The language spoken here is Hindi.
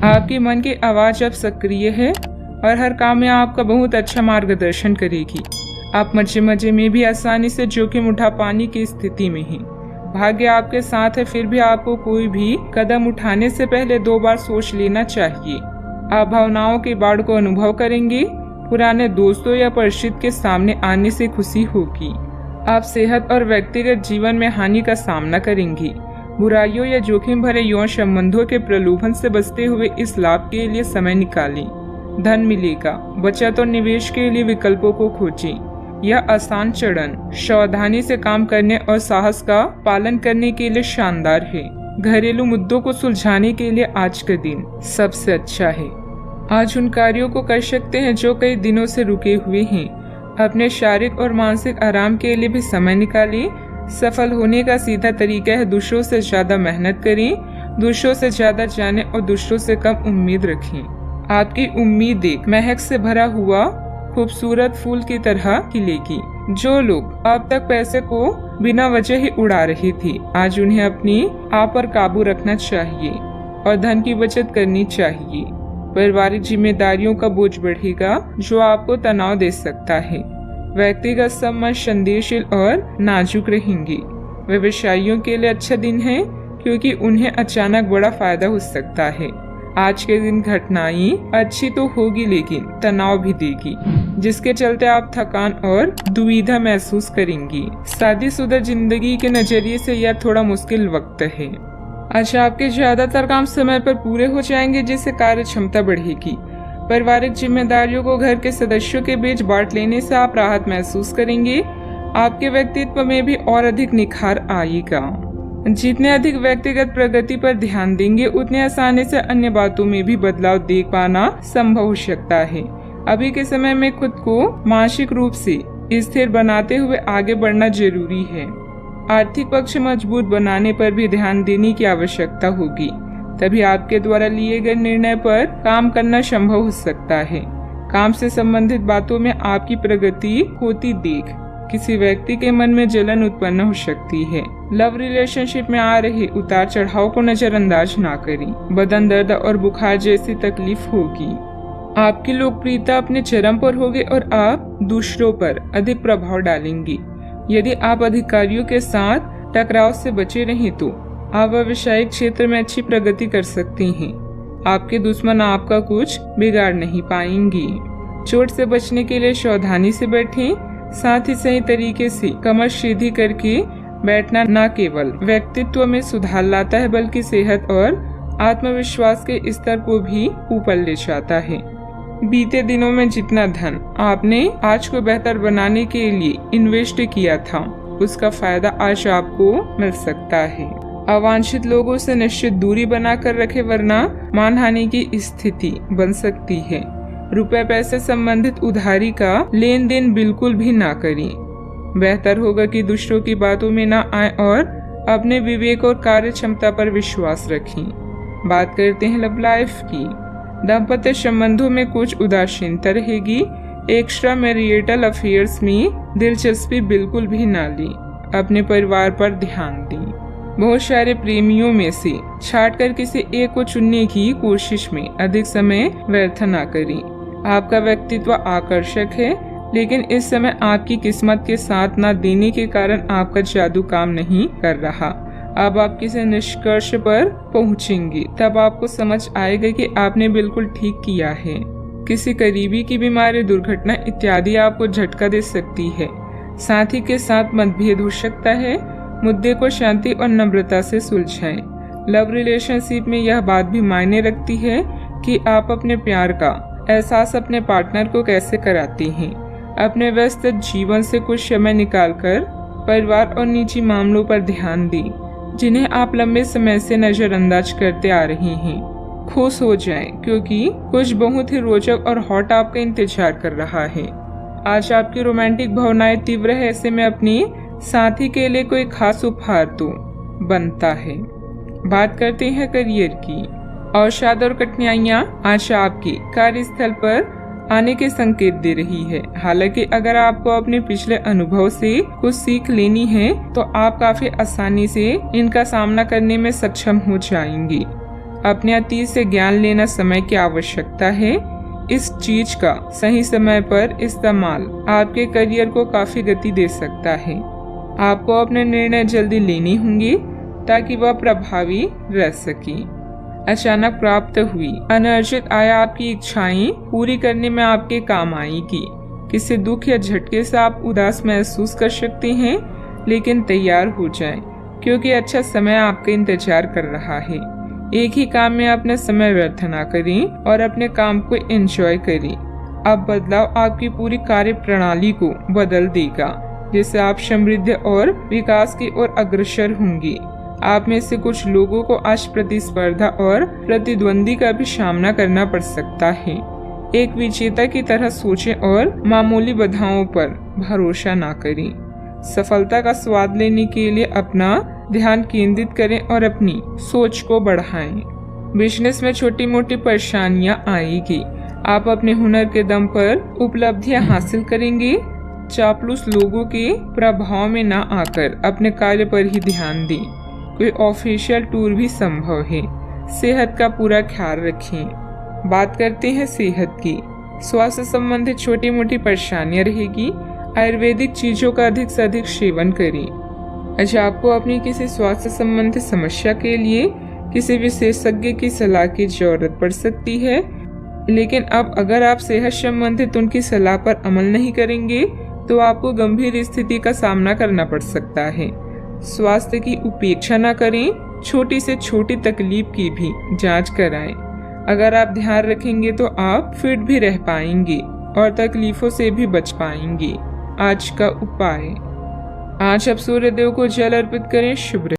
आपके मन की आवाज अब सक्रिय है और हर काम में आपका बहुत अच्छा मार्गदर्शन करेगी। आप मजे मजे में भी आसानी से जोखिम उठा पाने की स्थिति में हैं। भाग्य आपके साथ है, फिर भी आपको कोई भी कदम उठाने से पहले 2 बार सोच लेना चाहिए। आप भावनाओं की बाढ़ को अनुभव करेंगे। पुराने दोस्तों या परिचित के सामने आने से खुशी होगी। आप सेहत और व्यक्तिगत जीवन में हानि का सामना करेंगी। बुराइयों या जोखिम भरे यौन संबंधों के प्रलोभन से बचते हुए इस लाभ के लिए समय निकालें। धन मिलेगा। बचत और निवेश के लिए विकल्पों को खोजें। यह आसान चरण सावधानी से काम करने और साहस का पालन करने के लिए शानदार है। घरेलू मुद्दों को सुलझाने के लिए आज का दिन सबसे अच्छा है। आज उन कार्यों को कर सकते हैं जो कई दिनों से रुके हुए हैं। अपने शारीरिक और मानसिक आराम के लिए भी समय निकालें। सफल होने का सीधा तरीका है दूसरों से ज्यादा मेहनत करें, दूसरों से ज्यादा जानें और दूसरों से कम उम्मीद रखें। आपकी उम्मीद एक महक से भरा हुआ खूबसूरत फूल की तरह खिलेगी। जो लोग अब तक पैसे को बिना वजह ही उड़ा रहे थे, आज उन्हें अपनी आप पर काबू रखना चाहिए और धन की बचत करनी चाहिए। पारिवारिक जिम्मेदारियों का बोझ बढ़ेगा जो आपको तनाव दे सकता है। व्यक्तिगत संबंध संदेशशील और नाजुक रहेंगे। व्यवसायियों के लिए अच्छा दिन है क्योंकि उन्हें अचानक बड़ा फायदा हो सकता है। आज के दिन घटनाएं अच्छी तो होगी लेकिन तनाव भी देगी, जिसके चलते आप थकान और दुविधा महसूस करेंगी। शादीशुदा जिंदगी के नजरिए से यह थोड़ा मुश्किल वक्त है। आज आपके ज्यादातर काम समय पर पूरे हो जाएंगे, जिससे कार्य क्षमता बढ़ेगी। पारिवारिक जिम्मेदारियों को घर के सदस्यों के बीच बांट लेने से आप राहत महसूस करेंगे। आपके व्यक्तित्व में भी और अधिक निखार आएगा। जितने अधिक व्यक्तिगत प्रगति पर ध्यान देंगे, उतने आसानी से अन्य बातों में भी बदलाव देख पाना संभव हो सकता है। अभी के समय में खुद को मानसिक रूप से स्थिर बनाते हुए आगे बढ़ना जरूरी है। आर्थिक पक्ष मजबूत बनाने पर भी ध्यान देने की आवश्यकता होगी, तभी आपके द्वारा लिए गए निर्णय पर काम करना संभव हो सकता है। काम से संबंधित बातों में आपकी प्रगति होती देख किसी व्यक्ति के मन में जलन उत्पन्न हो सकती है। लव रिलेशनशिप में आ रहे उतार चढ़ाव को नजरअंदाज ना करें। बदन दर्द और बुखार जैसी तकलीफ होगी। आपकी लोकप्रियता अपने चरम पर होगी और आप दूसरों पर अधिक प्रभाव डालेंगी। यदि आप अधिकारियों के साथ टकराव से बचे रहें तो आप व्यावसायिक क्षेत्र में अच्छी प्रगति कर सकती हैं। आपके दुश्मन आपका कुछ बिगाड़ नहीं पाएंगे। चोट से बचने के लिए सावधानी से बैठें। साथ ही सही तरीके से कमर सीधी करके बैठना न केवल व्यक्तित्व में सुधार लाता है, बल्कि सेहत और आत्मविश्वास के स्तर को भी ऊपर ले जाता है। बीते दिनों में जितना धन आपने आज को बेहतर बनाने के लिए इन्वेस्ट किया था, उसका फायदा आज आपको मिल सकता है। अवांछित लोगों से निश्चित दूरी बनाकर रखें, वरना मानहानि की स्थिति बन सकती है। रुपए पैसे संबंधित उधारी का लेन देन बिल्कुल भी ना करें। बेहतर होगा कि दूसरों की बातों में ना आए और अपने विवेक और कार्य क्षमता पर विश्वास रखें। बात करते हैं लव लाइफ की। दाम्पत्य संबंधों में कुछ उदासीनता रहेगी। एक्स्ट्रा मैरिटल अफेयर्स में दिलचस्पी बिल्कुल भी ना लें। अपने परिवार पर ध्यान दें। बहुत सारे प्रेमियों में से छांटकर किसी एक को चुनने की कोशिश में अधिक समय व्यर्थ ना करें। आपका व्यक्तित्व आकर्षक है, लेकिन इस समय आपकी किस्मत के साथ ना देने के कारण आपका जादू काम नहीं कर रहा। अब आप किसी निष्कर्ष पर पहुंचेंगे, तब आपको समझ आएगा कि आपने बिल्कुल ठीक किया है। किसी करीबी की बीमारी, दुर्घटना इत्यादि आपको झटका दे सकती है। साथी के साथ मतभेद हो सकता है। मुद्दे को शांति और नम्रता से सुलझाएं। लव रिलेशनशिप में यह बात भी मायने रखती है कि आप अपने प्यार का एहसास अपने पार्टनर को कैसे कराते हैं। अपने व्यस्त जीवन से कुछ समय निकालकर परिवार और निजी मामलों पर ध्यान दें, जिन्हें आप लंबे समय से नजरअंदाज करते आ रहे हैं। खुश हो जाएं, क्योंकि कुछ बहुत ही रोचक और हॉट आपका इंतजार कर रहा है। आज आपकी रोमांटिक भावनाएं तीव्र है, ऐसे में अपनी साथी के लिए कोई खास उपहार तो बनता है। बात करते हैं करियर की। अवसाद और कठिनाइयां आज आपके कार्यस्थल पर आने के संकेत दे रही है। हालांकि अगर आपको अपने पिछले अनुभव से कुछ सीख लेनी है, तो आप काफी आसानी से इनका सामना करने में सक्षम हो जाएंगे। अपने अतीत से ज्ञान लेना समय की आवश्यकता है। इस चीज का सही समय पर इस्तेमाल आपके करियर को काफी गति दे सकता है। आपको अपने निर्णय जल्दी लेने होंगे ताकि वह प्रभावी रह सके। अचानक प्राप्त हुई अनर्जित आय आपकी इच्छाएं पूरी करने में आपके काम आएगी। किसी दुख या झटके से आप उदास महसूस कर सकते हैं, लेकिन तैयार हो जाएं, क्योंकि अच्छा समय आपका इंतजार कर रहा है। एक ही काम में अपना समय व्यर्थ ना करें और अपने काम को एंजॉय करें। अब बदलाव आपकी पूरी कार्य प्रणाली को बदल देगा, जिससे आप समृद्धि और विकास की ओर अग्रसर होंगे। आप में से कुछ लोगों को आज प्रतिस्पर्धा और प्रतिद्वंदी का भी सामना करना पड़ सकता है। एक विजेता की तरह सोचें और मामूली बाधाओं पर भरोसा ना करें। सफलता का स्वाद लेने के लिए अपना ध्यान केंद्रित करें और अपनी सोच को बढ़ाएं। बिजनेस में छोटी मोटी परेशानियां आएगी। आप अपने हुनर के दम पर उपलब्धियां हासिल करेंगे। चापलूस लोगों के प्रभाव में ना आकर अपने कार्य पर ही ध्यान दें। कोई ऑफिशियल टूर भी संभव है। सेहत का पूरा ख्याल रखें। बात करते हैं सेहत की। स्वास्थ्य संबंधित छोटी मोटी परेशानियां रहेगी। आयुर्वेदिक चीजों का अधिक से अधिक सेवन करें। अच्छा, आपको अपनी किसी स्वास्थ्य संबंधी समस्या के लिए किसी विशेषज्ञ की सलाह की जरूरत पड़ सकती है, लेकिन अब अगर आप सेहत संबंधित उनकी सलाह पर अमल नहीं करेंगे तो आपको गंभीर स्थिति का सामना करना पड़ सकता है। स्वास्थ्य की उपेक्षा न करें। छोटी से छोटी तकलीफ की भी जांच कराएं। अगर आप ध्यान रखेंगे तो आप फिट भी रह पाएंगे और तकलीफों से भी बच पाएंगे। आज का उपाय, आज आप सूर्य देव को जल अर्पित करें। शुभ